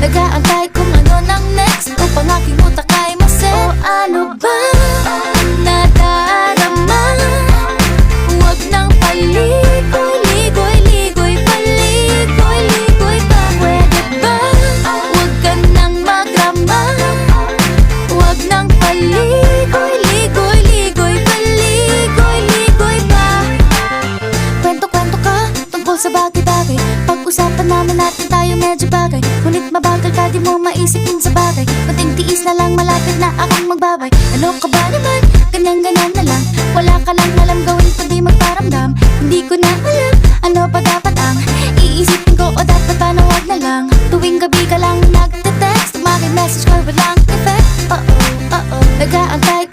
Nag-aantay kung ano nang next upang aking utak ay maset. O ano ba nadarama? Huwag nang paligoy-ligoy-ligoy, paligoy-ligoy pa. Pwede ba? Huwag ka nang magrama. Huwag nang paligoy-ligoy-ligoy, paligoy-ligoy pa. Kwento-kwento ka tungkol sa bagay-bagay. Pag-usapan naman natin tayo medyo bagay. Ngunit mabagal ka, di mo maisipin sa bagay. Kunting tiis na lang, malapit na akong magbabay. Ano ka ba naman? Ganyan-ganyan na lang. Wala ka lang alam gawin kundi magparamdam. Hindi ko na alam, ano pa dapat ang iisipin ko o dapat ba na wag na lang. Tuwing gabi ka lang nagte-text, message ka walang effect. Nag-aantay